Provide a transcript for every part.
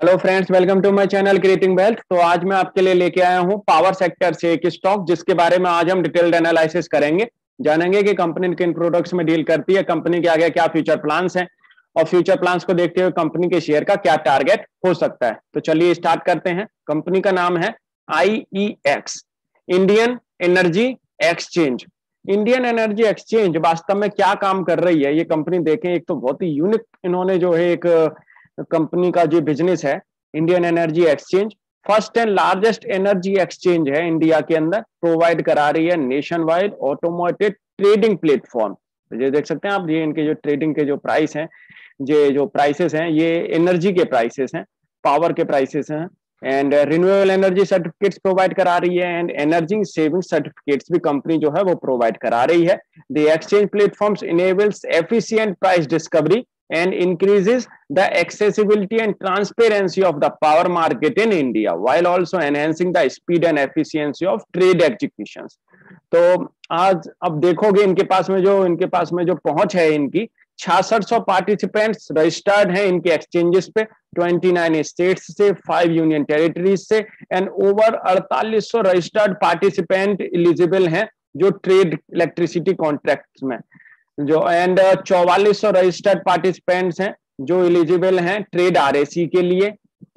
Hello friends, welcome to my channel Creating Wealth. तो आज मैं आपके लिए लेके आया हूं पावर सेक्टर से एक स्टॉक जिसके बारे में आज हम डिटेल्ड एनालिसिस करेंगे। जानेंगे कि कंपनी किन प्रोडक्ट्स में डील करती है, कंपनी के आगे क्या फ्यूचर प्लान्स हैं और फ्यूचर प्लान्स को देखते हुए कंपनी के शेयर का क्या टारगेट हो सकता है। तो चलिए स्टार्ट करते हैं। कंपनी का नाम है IEX, Indian energy exchange. Indian energy exchange वास्तव में क्या काम कर रही है ये कंपनी देखें। एक तो बहुत ही यूनिक इन्होंने जो है एक कंपनी का जो बिजनेस है, Indian energy exchange first and largest energy exchange है इंडिया के अंदर। प्रोवाइड करा रही है nation wide automated trading platform. ये देख सकते हैं आप, ये इनके जो ट्रेडिंग के जो प्राइस हैं, ये जो प्राइसेस हैं ये एनर्जी के प्राइसेस हैं, पावर के प्राइसेस हैं। And renewable energy certificates provide करा रही है एंड एनर्जी सेविंग सर्टिफिकेट्स भी कंपनी जो है वो प्रोवाइड करा रही है। The exchange platforms enables efficient price discovery and increases the accessibility and transparency of the power market in India while also enhancing the speed and efficiency of trade executions। तो आज अब देखोगे इनके पास में जो पहुंच है इनकी 6600 पार्टिसिपेंट्स रजिस्टर्ड हैं इनके एक्सचेंजेस पे 29 स्टेट्स से, 5 यूनियन टेरिटरीज से and over 4800 registered participant eligible हैं जो ट्रेड इलेक्ट्रिसिटी कॉन्ट्रैक्ट में जो एंड 4400 रजिस्टर्ड पार्टिसिपेंट्स हैं जो एलिजिबल हैं ट्रेड RAC के लिए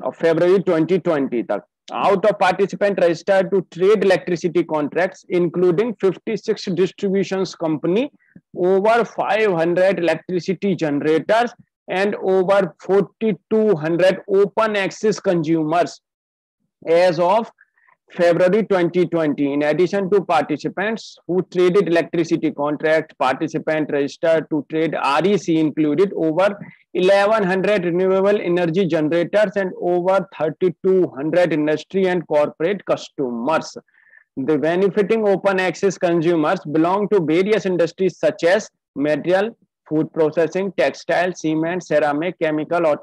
और फरवरी 2020 तक। Out of participant registered to trade electricity contracts including 56 distribution company, over 500 electricity generators and over 4200 open access consumers as of February 2020. In addition to participants who traded electricity contract, participant registered to trade REC included over 1100 renewable energy generators and over 3200 industry and corporate customers. The benefiting open access consumers belong to various industries such as material, food processing, textile, cement, ceramic, chemical,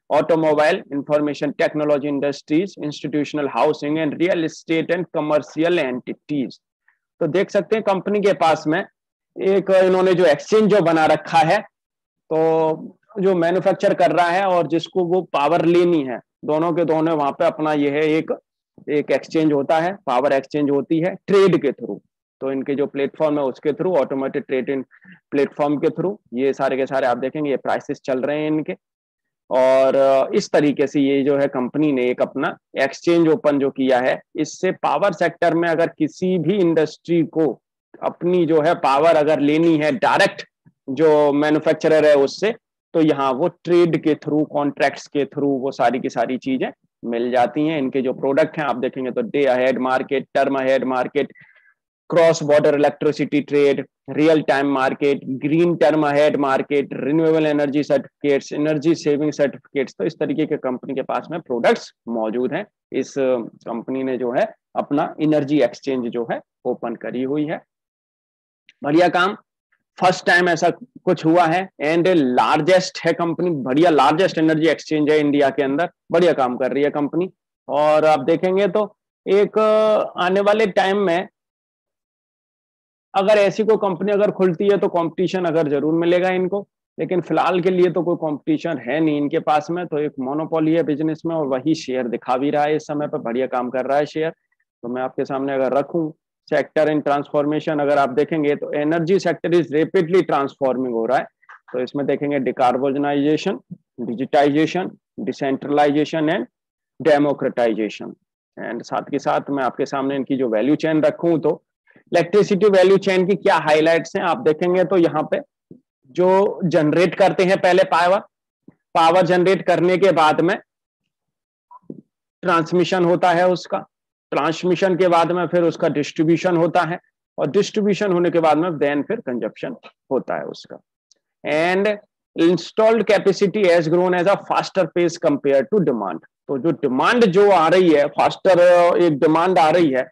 automobile, information technology industries, institutional housing and real estate and commercial entities। तो देख सकते हैं company के पास में एक इन्होंने जो एक्सचेंज जो बना रखा है, तो जो मैन्युफैक्चर कर रहा है और जिसको वो पावर लेनी है, दोनों के दोनों वहां पे अपना ये है एक एक्सचेंज होता है, पावर एक्सचेंज होती है ट्रेड के थ्रू। तो इनके जो प्लेटफॉर्म है उसके थ्रू, ऑटोमेटेड ट्रेडिंग प्लेटफॉर्म के थ्रू ये सारे के सारे आप देखेंगे ये प्राइसेस चल रहे हैं इनके। और इस तरीके से ये जो है कंपनी ने एक अपना एक्सचेंज ओपन जो किया है, इससे पावर सेक्टर में अगर किसी भी इंडस्ट्री को अपनी जो है पावर अगर लेनी है डायरेक्ट जो मैन्युफैक्चरर है उससे, तो यहाँ वो ट्रेड के थ्रू, कॉन्ट्रैक्ट्स के थ्रू वो सारी की सारी चीजें मिल जाती हैं। इनके जो प्रोडक्ट हैं आप देखेंगे तो day ahead market, term ahead market, cross border electricity trade, real time market, green term ahead market, renewable energy certificates, energy saving certificates. तो इस तरीके के कंपनी के पास में प्रोडक्ट्स मौजूद हैं। इस कंपनी ने जो है अपना एनर्जी एक्सचेंज जो है ओपन करी हुई है। बढ़िया काम, फर्स्ट टाइम ऐसा कुछ हुआ है एंड लार्जेस्ट है कंपनी, बढ़िया लार्जेस्ट एनर्जी एक्सचेंज है इंडिया के अंदर। बढ़िया काम कर रही है कंपनी। और आप देखेंगे तो एक आने वाले टाइम में अगर ऐसी कोई कंपनी अगर खुलती है तो कंपटीशन अगर जरूर मिलेगा इनको, लेकिन फिलहाल के लिए तो कोई कंपटीशन है नहीं इनके पास में। तो एक मोनोपोली है बिजनेस में और वही शेयर दिखा भी रहा है इस समय पर, बढ़िया काम कर रहा है शेयर। तो मैं आपके सामने अगर रखूं सेक्टर इन ट्रांसफॉर्मेशन, अगर आप देखेंगे तो energy sector is rapidly transforming हो रहा है। तो इसमें देखेंगे decarbonisation, digitisation, decentralisation and democratisation. And साथ के साथ मैं आपके सामने इनकी जो वैल्यू चेन रखूं तो इलेक्ट्रिसिटी वैल्यू चेन की क्या हाइलाइट्स हैं आप देखेंगे तो यहाँ पे जो जनरेट करते हैं पहले पावर जनरेट करने के बाद में ट्रांसमिशन होता है उसका, ट्रांसमिशन के बाद में फिर उसका डिस्ट्रीब्यूशन होता है और डिस्ट्रीब्यूशन होने के बाद में देन फिर कंजप्शन होता है उसका। And installed capacity has grown as a faster pace compare to demand. तो जो डिमांड जो आ रही है, फास्टर एक डिमांड आ रही है,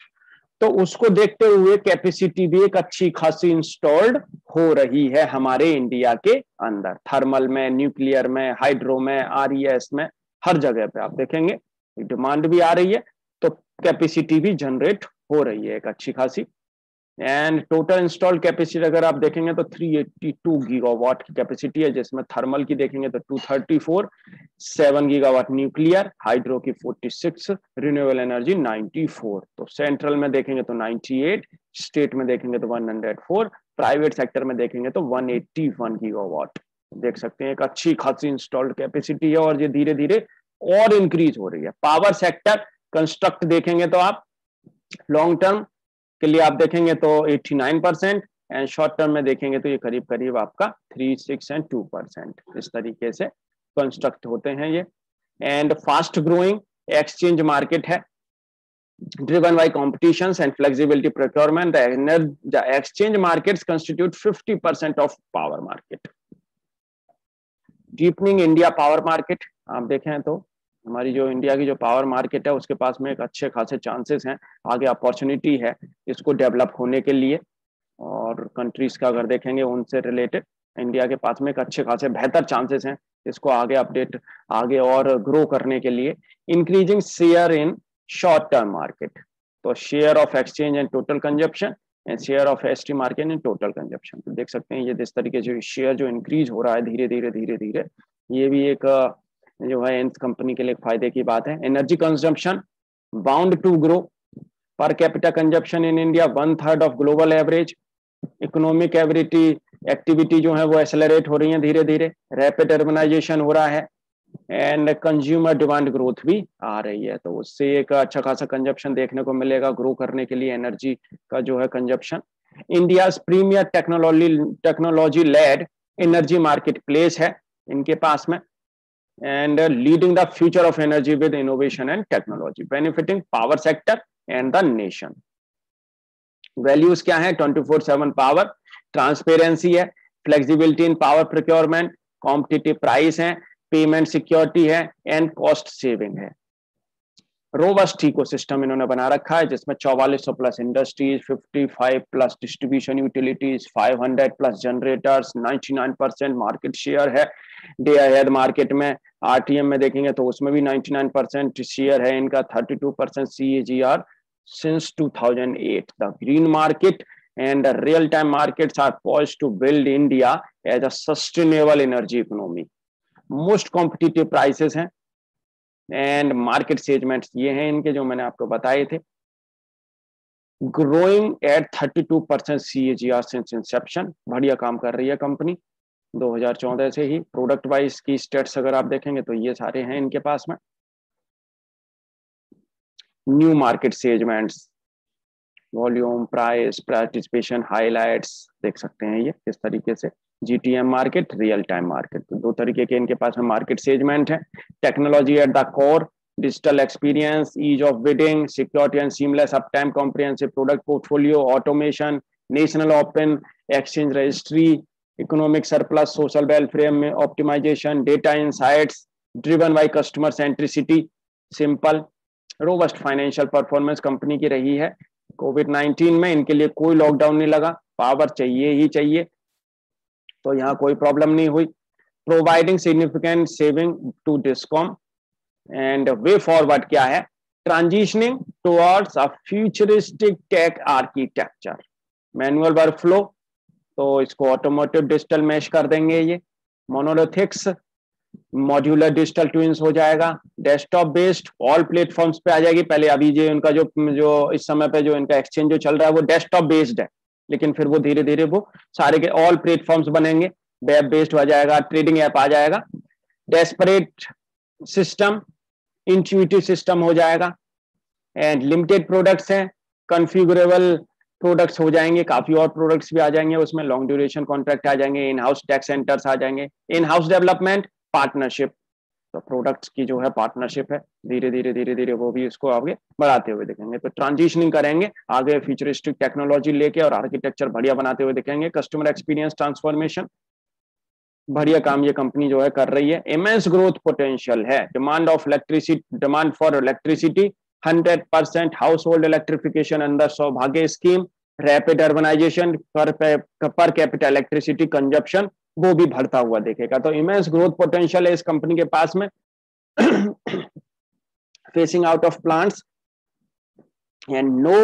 तो उसको देखते हुए कैपेसिटी भी एक अच्छी खासी इंस्टॉल्ड हो रही है हमारे इंडिया के अंदर, थर्मल में, न्यूक्लियर में, हाइड्रो में, RES में, हर जगह पे आप देखेंगे डिमांड भी आ रही है तो कैपेसिटी भी जनरेट हो रही है एक अच्छी खासी। एंड टोटल इंस्टॉल्ड कैपेसिटी अगर आप देखेंगे तो 382 गीगावाट की कैपेसिटी है, जिसमें थर्मल की देखेंगे तो 234 7 गीगावाट न्यूक्लियर, हाइड्रो की 46, रिन्यूएबल एनर्जी 94। तो सेंट्रल में देखेंगे तो 98, स्टेट में देखेंगे तो 104, प्राइवेट सेक्टर में देखेंगे तो 181 गीगावाट। देख सकते हैं एक अच्छी खासी इंस्टॉल्ड कैपेसिटी है और ये धीरे धीरे और इंक्रीज हो रही है। पावर सेक्टर कंस्ट्रक्ट देखेंगे तो आप लॉन्ग टर्म के लिए आप देखेंगे तो 89% एंड शॉर्ट टर्म में देखेंगे तो ये करीब करीब आपका 3, 6 एंड 2% इस तरीके से कंस्ट्रक्ट होते हैं ये। And fast growing exchange market है, driven by competitions and flexibility procurement. The exchange markets constitute 50% of power market. Deepening India power market, आप देखें तो हमारी जो इंडिया की जो पावर मार्केट है उसके पास में एक अच्छे खासे चांसेस हैं, आगे अपॉर्चुनिटी है इसको डेवलप होने के लिए। और कंट्रीज का अगर देखेंगे उनसे रिलेटेड इंडिया के पास में एक अच्छे खासे बेहतर चांसेस हैं इसको आगे और ग्रो करने के लिए। Increasing share in short term market, तो share of exchange and total consumption and share of ST market in total consumption. तो देख सकते हैं ये जिस तरीके से शेयर जो इंक्रीज हो रहा है धीरे धीरे ये भी एक जो है इन कंपनी के लिए फायदे की बात है। Energy consumption bound to grow, per capita consumption in India 1/3 of global average. Economic activity जो है वो एक्सेलरेट हो रही है धीरे धीरे, रैपिड अर्बनाइजेशन हो रहा है एंड कंज्यूमर डिमांड ग्रोथ भी आ रही है, तो उससे एक अच्छा खासा कंजप्शन देखने को मिलेगा ग्रो करने के लिए एनर्जी का जो है consumption. India premier technology led energy market place है इनके पास में, and leading the future of energy with innovation and technology, benefiting power sector and the nation. Values क्या है? 24/7 पावर, ट्रांसपेरेंसी है, flexibility in power procurement, competitive price है, payment security है and cost saving है। रोबस्ट इकोसिस्टम इन्होंने बना रखा है जिसमें 4400 plus industries, 55 plus distribution utilities, 500 plus generators, 99% market share है डे अहेड मार्केट में। आरटीएम में देखेंगे तो उसमें भी 99% शेयर है इनका, 32% CAGR since 2008. The green market and the real-time markets are poised to build India as a sustainable energy economy. Most competitive prices हैं एंड मार्केट सेगमेंट्स ये हैं इनके जो मैंने आपको बताए थे। Growing at 32% CAGR since Inception, बढ़िया काम कर रही है कंपनी 2014 से ही। प्रोडक्ट वाइज की स्टेट्स अगर आप देखेंगे तो ये सारे हैं इनके पास में। New market segments, volume, price, participation, highlights देख सकते हैं ये किस तरीके से। GTM market, real time market, तो दो तरीके के इनके पास में मार्केट सेगमेंट है। Technology at the core, digital experience, ease of bidding, security and seamless up time, comprehensive product portfolio, automation, national open exchange registry, economic surplus, social welfare में optimisation, data insights, driven by customer centricity, simple. Robust financial performance company की रही है। कोविड-19 में इनके लिए कोई lockdown नहीं लगा, पावर चाहिए ही चाहिए, तो यहाँ कोई प्रॉब्लम नहीं हुई। Providing significant saving to discom and way forward क्या है? Transitioning towards a futuristic tech architecture, manual workflow, तो इसको ऑटोमोटिव डिजिटल मैश कर देंगे ये। मोनोलिथिक्स मॉड्यूलर डिजिटल ट्विंस हो जाएगा। डेस्कटॉप बेस्ड ऑल प्लेटफॉर्म्स पे आ जाएगी। पहले अभी जो इनका जो इस समय पे जो इनका एक्सचेंज जो चल रहा है वो डेस्कटॉप बेस्ड है, लेकिन फिर वो धीरे धीरे वो सारे के ऑल प्लेटफॉर्म्स बनेंगे, वेब बेस्ड हो जाएगा, ट्रेडिंग ऐप आ जाएगा। डेस्परेट सिस्टम इंट्यूटिव सिस्टम हो जाएगा एंड लिमिटेड प्रोडक्ट्स हैं, कॉन्फ़िगरेबल प्रोडक्ट्स हो जाएंगे, काफी और प्रोडक्ट्स भी आ जाएंगे उसमें, लॉन्ग ड्यूरेशन कॉन्ट्रैक्ट आ जाएंगे, इन हाउस टैक्स सेंटर्स आ जाएंगे, इन हाउस डेवलपमेंट, पार्टनरशिप, तो प्रोडक्ट्स की जो है पार्टनरशिप है, धीरे धीरे वो भी इसको आगे बढ़ाते हुए देखेंगे। तो ट्रांजिशनिंग करेंगे आगे, फ्यूचरिस्टिक टेक्नोलॉजी लेके और आर्किटेक्चर बढ़िया बनाते हुए देखेंगे। कस्टमर एक्सपीरियंस ट्रांसफॉर्मेशन, बढ़िया काम ये कंपनी जो है कर रही है। इमेंस ग्रोथ पोटेंशियल है, demand for electricity 100% household electrification under Saubhagya scheme, rapid urbanisation, per capita electricity consumption वो भी बढ़ता हुआ देखेगा। तो इमेंस ग्रोथ पोटेंशियल है इस कंपनी के पास में। Phasing out of plants and no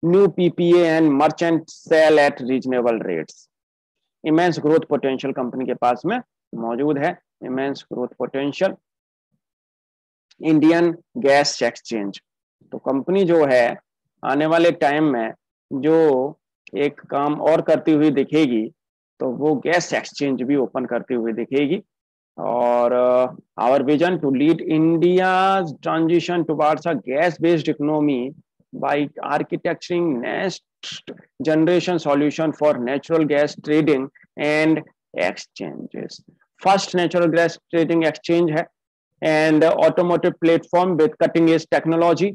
new PPA and merchant sale at reasonable rates. Immense growth potential company के पास में मौजूद है, immense growth potential. Indian gas exchange. तो कंपनी जो है आने वाले टाइम में जो एक काम और करती हुई दिखेगी तो वो गैस एक्सचेंज भी ओपन करती हुई दिखेगी। और our vision to lead India transition towards a gas based economy by architecturing next generation solution for natural gas trading and exchanges. First natural gas trading exchange है and automotive platform with cutting edge technology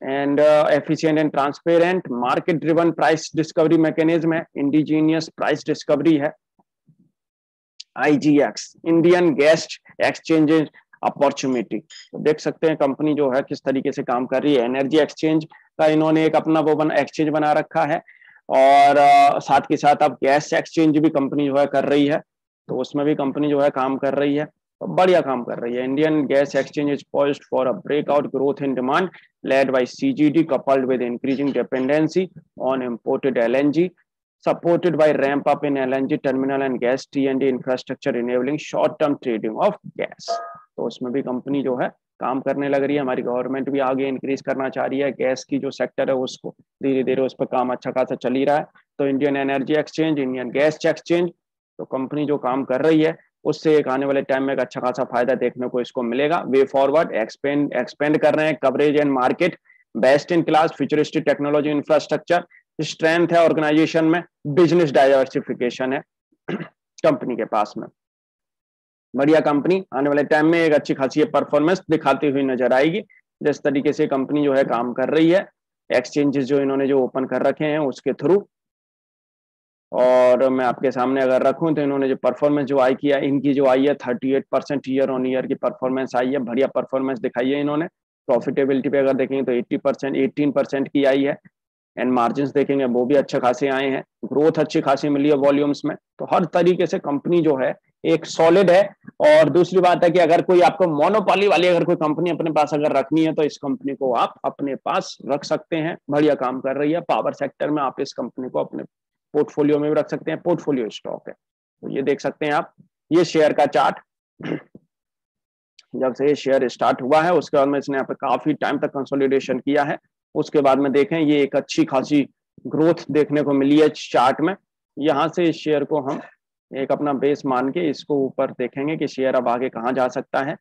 and efficient and transparent market driven price discovery mechanism है, indigenous price discovery है। IGX Indian gas exchange opportunity. तो देख सकते हैं company जो है किस तरीके से काम कर रही है। एनर्जी एक्सचेंज का इन्होंने एक अपना वो एक्सचेंज बना रखा है और साथ के साथ अब गैस एक्सचेंज भी कंपनी जो है कर रही है, तो उसमें भी कंपनी जो है काम कर रही है, तो बढ़िया काम कर रही है। Indian gas exchange is poised for a breakout growth in demand led by CGD coupled with increasing dependency on imported LNG, supported by ramp up in LNG terminal and gas T&D infrastructure enabling short term trading of gas। तो उसमें भी company जो है काम करने लग रही है। हमारी गवर्नमेंट भी आगे इंक्रीज करना चाह रही है गैस की जो सेक्टर है उसको, धीरे धीरे उस पर काम अच्छा खासा चल ही रहा है। तो Indian energy exchange, Indian gas exchange, तो कंपनी जो काम कर रही है उससे एक आने वाले टाइम में एक अच्छा खासा फायदा देखने को इसको मिलेगा। वे फॉरवर्ड एक्सपेंड कर रहे हैं coverage and market, best in class futuristic technology infrastructure, strength है ऑर्गेनाइजेशन में, बिजनेस डाइवर्सिफिकेशन है कंपनी के पास में। बढ़िया कंपनी आने वाले टाइम में एक अच्छी खासी परफॉर्मेंस दिखाती हुई नजर आएगी जिस तरीके से कंपनी जो है काम कर रही है एक्सचेंजेस जो इन्होंने जो ओपन कर रखे हैं उसके थ्रू। और मैं आपके सामने अगर रखूं तो इन्होंने जो परफॉर्मेंस जो आई किया, इनकी जो आई है 38% ईयर ऑन ईयर की परफॉर्मेंस आई है, बढ़िया परफॉर्मेंस दिखाई है इन्होंने। प्रॉफिटेबिलिटी पे अगर देखेंगे तो 80% 18% की आई है एंड मार्जिन देखेंगे वो भी अच्छे खासे आए हैं, ग्रोथ अच्छी खासी मिली है वॉल्यूम्स में। तो हर तरीके से कंपनी जो है एक सॉलिड है। और दूसरी बात है कि अगर कोई आपको मोनोपोली वाली अगर कोई कंपनी अपने पास अगर रखनी है तो इस कंपनी को आप अपने पास रख सकते हैं, बढ़िया काम कर रही है पावर सेक्टर में, आप इस कंपनी को अपने पोर्टफोलियो में भी रख सकते हैं, पोर्टफोलियो स्टॉक है। तो ये देख सकते हैं आप, ये शेयर का चार्ट जब से ये शेयर स्टार्ट हुआ है उसके बाद में इसने यहाँ पे काफी टाइम तक कंसोलिडेशन किया है, उसके बाद में देखें ये एक अच्छी खासी ग्रोथ देखने को मिली है चार्ट में। यहाँ से इस शेयर को हम एक अपना बेस मान के इसको ऊपर देखेंगे कि शेयर अब आगे कहाँ जा सकता है।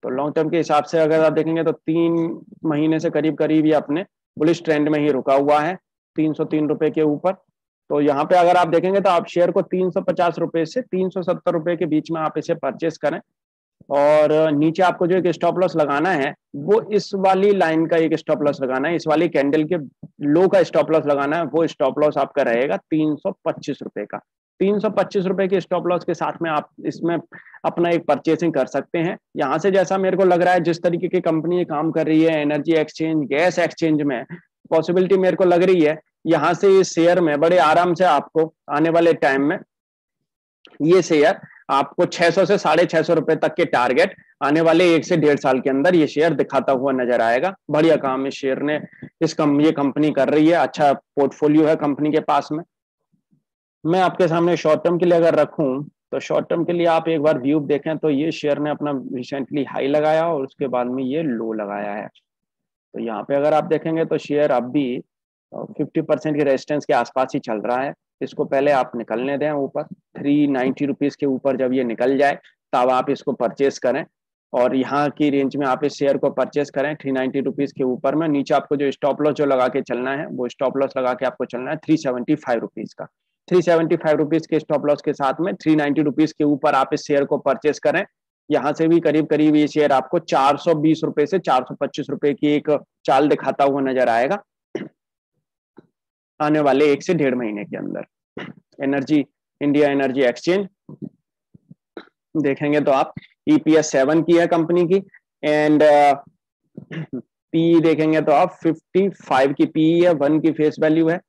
तो लॉन्ग टर्म के हिसाब से अगर आप देखेंगे तो 3 महीने से करीब करीब ये अपने बुलिश ट्रेंड में ही रुका हुआ है 303 रुपए के ऊपर। तो यहाँ पे अगर आप देखेंगे तो आप शेयर को 350 रुपए से 370 रुपए के बीच में आप इसे परचेस करें। और नीचे आपको जो एक स्टॉप लॉस लगाना है वो इस वाली लाइन का एक स्टॉप लॉस लगाना है, इस वाली कैंडल के लो का स्टॉप लॉस लगाना है। वो स्टॉप लॉस आपका रहेगा 325 रुपए का। 325 रुपए के स्टॉप लॉस के साथ में आप इसमें अपना एक परचेसिंग कर सकते हैं। यहाँ से जैसा मेरे को लग रहा है जिस तरीके की कंपनी काम कर रही है एनर्जी एक्सचेंज गैस एक्सचेंज में, पॉसिबिलिटी मेरे को लग रही है यहाँ से इस शेयर में बड़े आराम से आपको आने वाले टाइम में ये शेयर आपको 600 से 650 रुपए तक के टारगेट आने वाले 1 से 1.5 साल के अंदर ये शेयर दिखाता हुआ नजर आएगा। बढ़िया काम इस शेयर ने ये कंपनी कर रही है, अच्छा पोर्टफोलियो है कंपनी के पास में। मैं आपके सामने शॉर्ट टर्म के लिए अगर रखूं तो शॉर्ट टर्म के लिए आप एक बार व्यू देखें तो ये शेयर ने अपना रिसेंटली हाई लगाया और उसके बाद में ये लो लगाया है। तो यहाँ पे अगर आप देखेंगे तो शेयर अब भी 50% के रेजिस्टेंस के आसपास ही चल रहा है। इसको पहले आप निकलने दें ऊपर 390 रुपीज के ऊपर, जब ये निकल जाए तब आप इसको परचेस करें और यहाँ की रेंज में आप इस शेयर को परचेस करें 390 रुपीज के ऊपर में। नीचे आपको जो स्टॉप लॉस जो लगा के चलना है वो स्टॉप लॉस लगा के आपको चलना है 375 रुपीज का। 375 रुपीज के स्टॉप लॉस के साथ में 390 रुपीज के ऊपर आप इस शेयर को परचेस करें। यहाँ से भी करीब करीब ये शेयर आपको 420 रुपए से 425 रुपए की एक चाल दिखाता हुआ नजर आएगा आने वाले 1 से 1.5 महीने के अंदर। एनर्जी इंडिया एनर्जी एक्सचेंज देखेंगे तो आप EPS 7 की है कंपनी की एंड पी देखेंगे तो आप 55 की पी है, 1 की फेस वैल्यू है।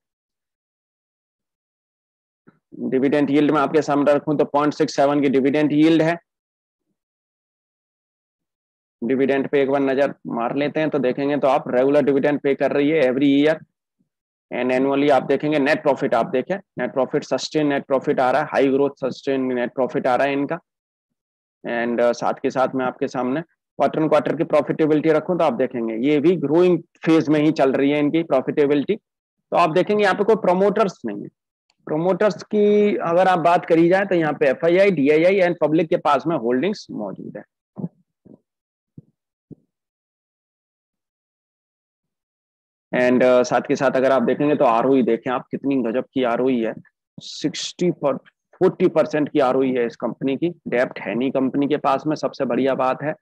डिविडेंड यील्ड में आपके सामने रखूं तो 0.67 की डिविडेंड यील्ड है। डिविडेंड पे एक बार नजर मार लेते हैं तो देखेंगे तो आप रेगुलर डिविडेंड पे कर रही है एवरी ईयर एंड एनुअली। आप देखेंगे नेट प्रॉफिट, आप देखें net profit sustain net profit आ रहा है, high growth sustain net profit आ रहा है इनका। एंड साथ के साथ में आपके सामने क्वार्टर ऑन क्वार्टर की प्रॉफिटेबिलिटी रखूं तो आप देखेंगे ये भी ग्रोइंग फेज में ही चल रही है इनकी प्रॉफिटेबिलिटी। तो आप देखेंगे यहाँ पे कोई प्रोमोटर्स नहीं है। प्रोमोटर्स की अगर आप बात करी जाए तो यहाँ पे एफआईआई, डीआईआई एंड पब्लिक के पास में होल्डिंग्स मौजूद है। एंड साथ के साथ अगर आप देखेंगे तो आरओई देखें आप, कितनी गजब की आरओई है, 40% की आरओई है इस कंपनी की। डेब्ट है नहीं कंपनी के पास में, सबसे बढ़िया बात है।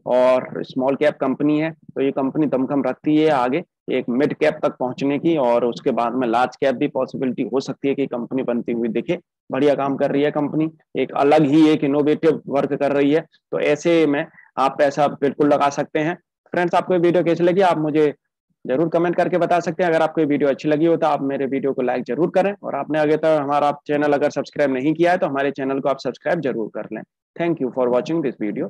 और स्मॉल कैप कंपनी है तो ये कंपनी दमखम रखती है आगे एक मिड कैप तक पहुंचने की, और उसके बाद में लार्ज कैप भी पॉसिबिलिटी हो सकती है कि कंपनी बनती हुई दिखे। बढ़िया काम कर रही है कंपनी, एक अलग ही एक इनोवेटिव वर्क कर रही है। तो ऐसे में आप पैसा बिल्कुल लगा सकते हैं। फ्रेंड्स, आपको वीडियो कैसी लगी आप मुझे जरूर कमेंट करके बता सकते हैं। अगर आपको वीडियो अच्छी लगी हो तो आप मेरे वीडियो को लाइक जरूर करें, और आपने आगे तक हमारा चैनल अगर सब्सक्राइब नहीं किया है तो हमारे चैनल को आप सब्सक्राइब जरूर कर लें। Thank you for watching this video.